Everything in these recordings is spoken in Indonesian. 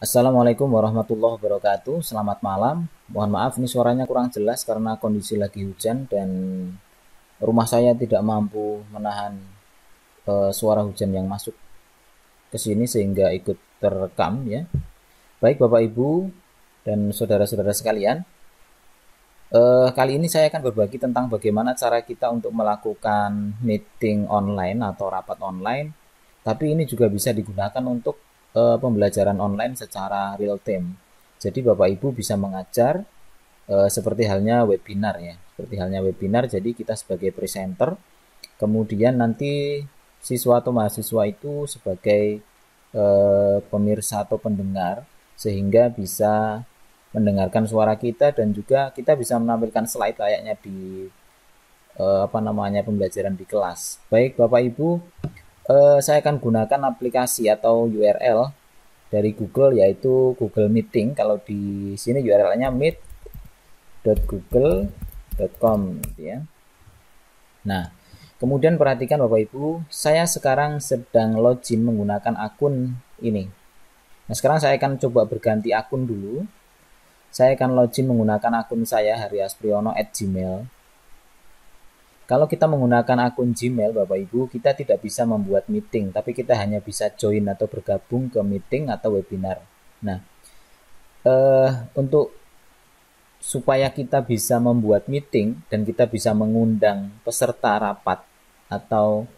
Assalamualaikum warahmatullahi wabarakatuh. Selamat malam. Mohon maaf, ini suaranya kurang jelas karena kondisi lagi hujan dan rumah saya tidak mampu menahan suara hujan yang masuk ke sini sehingga ikut terekam ya. Baik Bapak Ibu dan saudara-saudara sekalian, kali ini saya akan berbagi tentang bagaimana cara kita untuk melakukan meeting online atau rapat online. Tapi ini juga bisa digunakan untuk pembelajaran online secara real time. Jadi Bapak Ibu bisa mengajar seperti halnya webinar ya. Seperti halnya webinar, jadi kita sebagai presenter, kemudian nanti siswa atau mahasiswa itu sebagai pemirsa atau pendengar sehingga bisa mendengarkan suara kita dan juga kita bisa menampilkan slide layaknya di pembelajaran di kelas. Baik Bapak Ibu, saya akan gunakan aplikasi atau URL dari Google yaitu Google Meeting. Kalau di sini URL-nya meet.google.com gitu ya. Nah, kemudian perhatikan Bapak Ibu, saya sekarang sedang login menggunakan akun ini. Nah, sekarang saya akan coba berganti akun dulu. Saya akan login menggunakan akun saya hariaspriono@gmail. Kalau kita menggunakan akun Gmail, Bapak Ibu, kita tidak bisa membuat meeting, tapi kita hanya bisa join atau bergabung ke meeting atau webinar. Nah, untuk supaya kita bisa membuat meeting dan kita bisa mengundang peserta rapat atau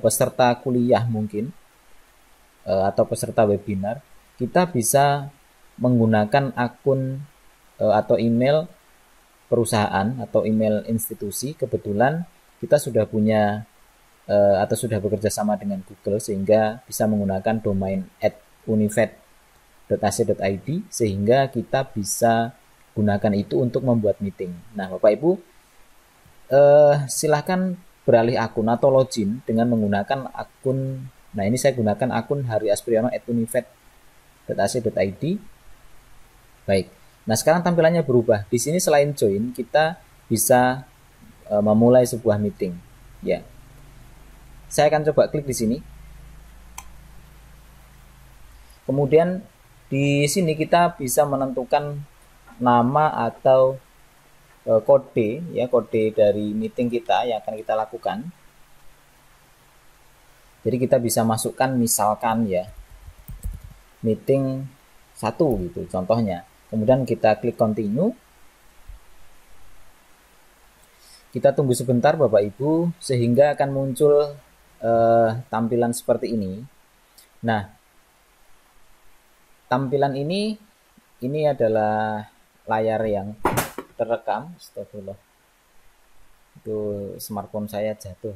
peserta kuliah mungkin atau peserta webinar, kita bisa menggunakan akun atau email perusahaan atau email institusi. Kebetulan kita sudah punya atau sudah bekerja sama dengan Google sehingga bisa menggunakan domain @univet.ac.id sehingga kita bisa gunakan itu untuk membuat meeting. Nah, Bapak Ibu, silahkan beralih akun atau login dengan menggunakan akun. Nah, ini saya gunakan akun hariaspriono@univet.ac.id. Baik. Nah, sekarang tampilannya berubah. Di sini selain join, kita bisa memulai sebuah meeting. Ya. Saya akan coba klik di sini. Kemudian di sini kita bisa menentukan nama atau kode ya, kode dari meeting kita yang akan kita lakukan. Jadi kita bisa masukkan misalkan ya meeting 1 gitu contohnya. Kemudian kita klik continue. Kita tunggu sebentar Bapak Ibu sehingga akan muncul tampilan seperti ini. Nah, tampilan ini adalah layar yang terekam. Astagfirullah. Itu smartphone saya jatuh.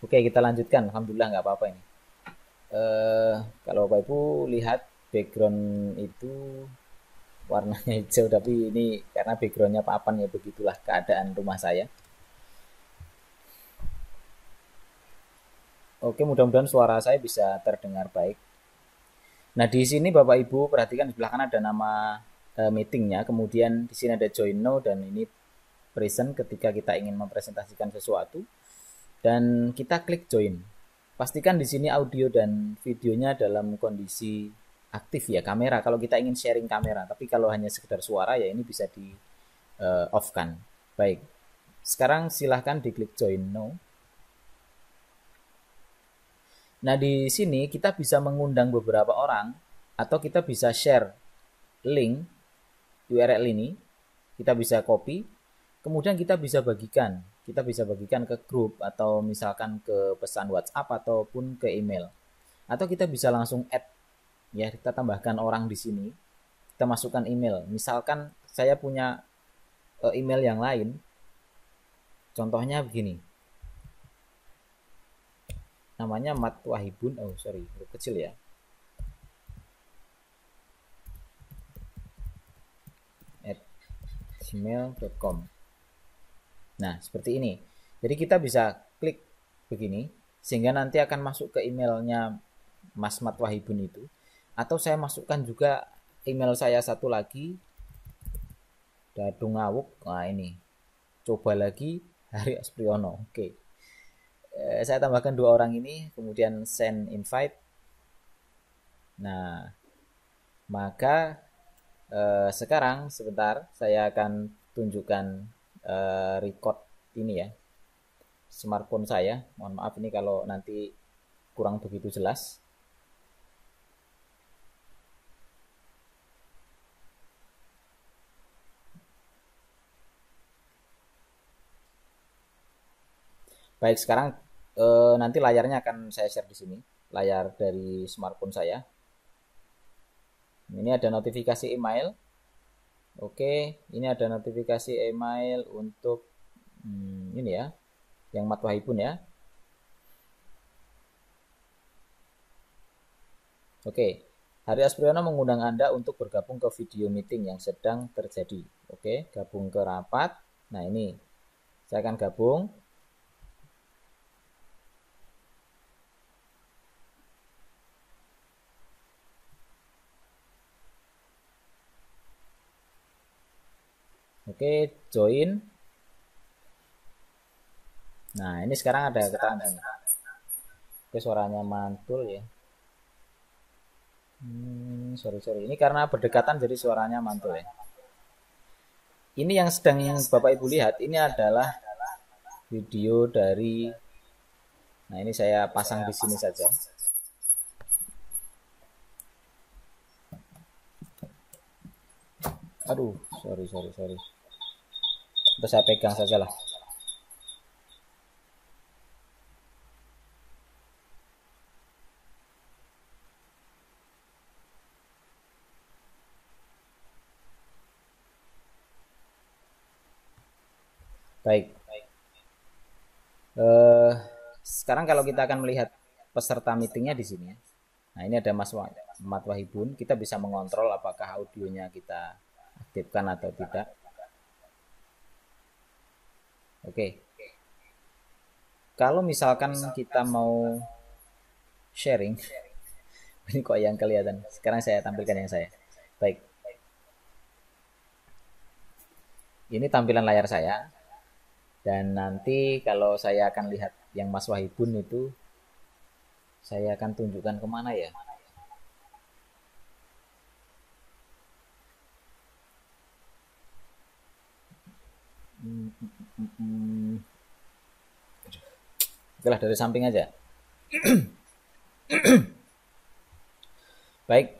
Oke, kita lanjutkan. Alhamdulillah nggak apa-apa ini. Kalau Bapak Ibu lihat background itu warnanya hijau, tapi ini karena backgroundnya papan ya, begitulah keadaan rumah saya. Oke, mudah-mudahan suara saya bisa terdengar baik. Nah, di sini Bapak Ibu perhatikan di belakang ada nama meetingnya, kemudian di sini ada join now dan ini present ketika kita ingin mempresentasikan sesuatu dan kita klik join. Pastikan di sini audio dan videonya dalam kondisi aktif ya, kamera kalau kita ingin sharing kamera, tapi kalau hanya sekedar suara ya ini bisa di off kan. Baik. Sekarang silahkan diklik join now. Nah, di sini kita bisa mengundang beberapa orang atau kita bisa share link URL ini, kita bisa copy, kemudian kita bisa bagikan. Kita bisa bagikan ke grup atau misalkan ke pesan WhatsApp ataupun ke email. Atau kita bisa langsung add ya, kita tambahkan orang di sini. Kita masukkan email. Misalkan saya punya email yang lain. Contohnya begini. Namanya Mat Wahibun. Oh, sorry, huruf kecil ya. @gmail.com. Nah, seperti ini. Jadi kita bisa klik begini sehingga nanti akan masuk ke emailnya Mas Mat Wahibun itu. Atau saya masukkan juga email saya satu lagi, Dadung Ngawuk. Nah, ini. Coba lagi Hari Aspriono. Oke. Saya tambahkan 2 orang ini, kemudian send invite. Nah, maka sekarang sebentar saya akan tunjukkan record ini ya, smartphone saya. Mohon maaf ini kalau nanti kurang begitu jelas. Baik, sekarang nanti layarnya akan saya share di sini, layar dari smartphone saya. Ini ada notifikasi email. Oke, ini ada notifikasi email untuk ini ya, yang Matwahibun ya. Oke, Hari Aspriyono mengundang Anda untuk bergabung ke video meeting yang sedang terjadi. Oke, gabung ke rapat. Nah ini, saya akan gabung. Oke, join. Nah ini sekarang ada keterangan ini. Oke, suaranya mantul ya. Sorry. Ini karena berdekatan jadi suaranya mantul ya. Ini yang sedang Bapak Ibu lihat, ini adalah video dari, nah ini saya pasang di sini saja. Aduh, sorry. Terus saya pegang saja lah. Baik. Sekarang kalau kita akan melihat peserta meetingnya di sini ya. Nah ini ada Mas Matwahibun. Kita bisa mengontrol apakah audionya kita aktifkan atau tidak. Oke. Kalau misalkan kita mau sharing, ini kok yang kelihatan. Sekarang saya tampilkan yang saya. Baik. Ini tampilan layar saya. Dan nanti kalau saya akan lihat yang Mas Wahibun itu, saya akan tunjukkan kemana ya. Oke lah, dari samping aja. Baik,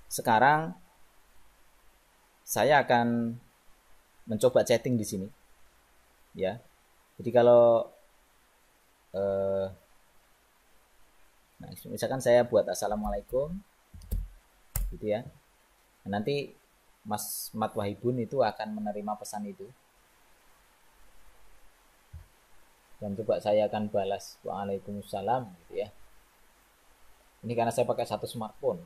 sekarang saya akan mencoba chatting di sini, ya. Jadi kalau nah, misalkan saya buat assalamualaikum, gitu ya. Nah, nanti Mas Matwahibun itu akan menerima pesan itu. Dan coba saya akan balas waalaikumsalam, gitu ya. Ini karena saya pakai satu smartphone.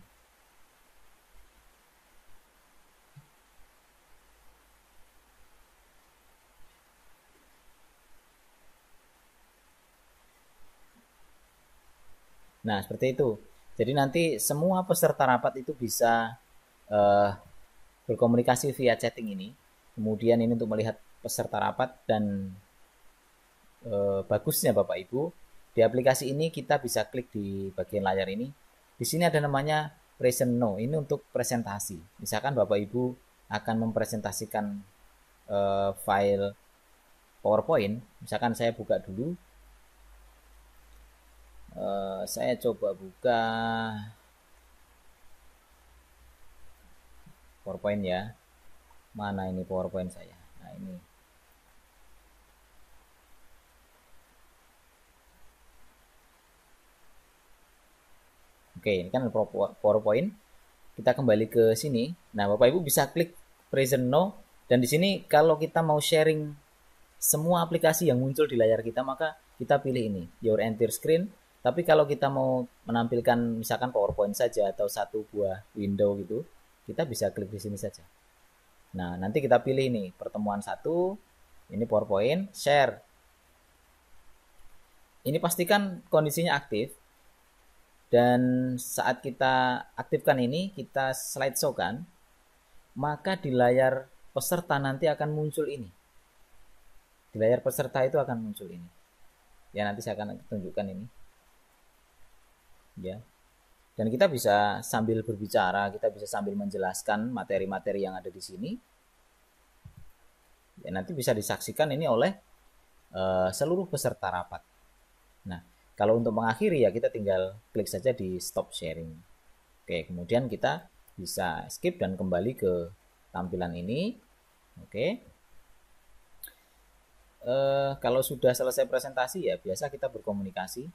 Nah, seperti itu. Jadi nanti semua peserta rapat itu bisa berkomunikasi via chatting ini. Kemudian ini untuk melihat peserta rapat dan bagusnya Bapak Ibu, di aplikasi ini kita bisa klik di bagian layar ini. Di sini ada namanya Present Now. Ini untuk presentasi. Misalkan Bapak Ibu akan mempresentasikan file PowerPoint. Misalkan saya buka dulu. Saya coba buka PowerPoint ya. Mana ini PowerPoint saya? Nah, ini. Oke, ini kan PowerPoint. Kita kembali ke sini. Nah, Bapak Ibu bisa klik Present Now dan di sini kalau kita mau sharing semua aplikasi yang muncul di layar kita, maka kita pilih ini, Your Entire Screen. Tapi kalau kita mau menampilkan misalkan PowerPoint saja atau satu buah window gitu, kita bisa klik di sini saja. Nah, nanti kita pilih ini, pertemuan 1, ini PowerPoint, share. Ini pastikan kondisinya aktif. Dan saat kita aktifkan ini, kita slideshow kan, maka di layar peserta nanti akan muncul ini. Di layar peserta itu akan muncul ini. Ya, nanti saya akan tunjukkan ini. Ya. Dan kita bisa sambil berbicara, kita bisa sambil menjelaskan materi-materi yang ada di sini. Ya, nanti bisa disaksikan ini oleh seluruh peserta rapat. Nah, kalau untuk mengakhiri ya kita tinggal klik saja di stop sharing. Oke, kemudian kita bisa skip dan kembali ke tampilan ini. Oke. Kalau sudah selesai presentasi ya biasa kita berkomunikasi.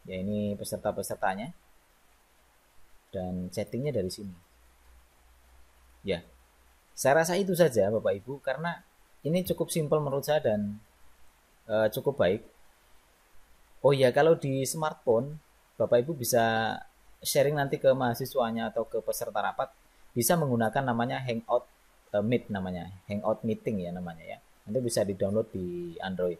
Ya, ini peserta-pesertanya. Dan chattingnya dari sini. Ya, saya rasa itu saja Bapak Ibu karena ini cukup simpel menurut saya dan cukup baik. Oh ya, kalau di smartphone Bapak Ibu bisa sharing nanti ke mahasiswanya atau ke peserta rapat bisa menggunakan namanya Hangout Meet namanya, Hangout Meeting ya namanya ya. Nanti bisa di-download di Android.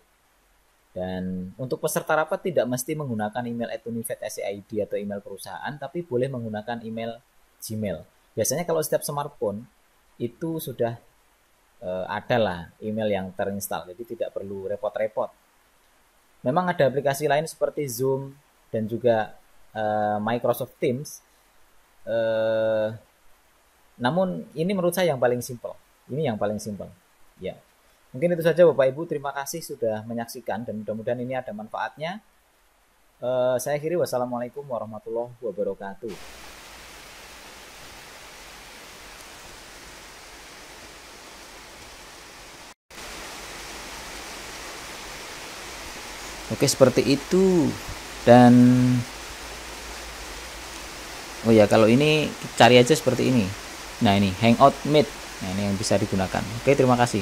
Dan untuk peserta rapat tidak mesti menggunakan email @univet.ac.id atau email perusahaan, tapi boleh menggunakan email Gmail. Biasanya kalau setiap smartphone itu sudah ada lah email yang terinstall, jadi tidak perlu repot-repot. Memang ada aplikasi lain seperti Zoom dan juga Microsoft Teams. Namun ini menurut saya yang paling simple. Ini yang paling simple. Ya. Mungkin itu saja Bapak Ibu. Terima kasih sudah menyaksikan dan mudah-mudahan ini ada manfaatnya. Saya akhiri. Wassalamualaikum warahmatullahi wabarakatuh. Oke, seperti itu. Dan oh ya, kalau ini cari aja seperti ini. Nah, ini Hangout Meet. Nah, ini yang bisa digunakan. Oke, terima kasih.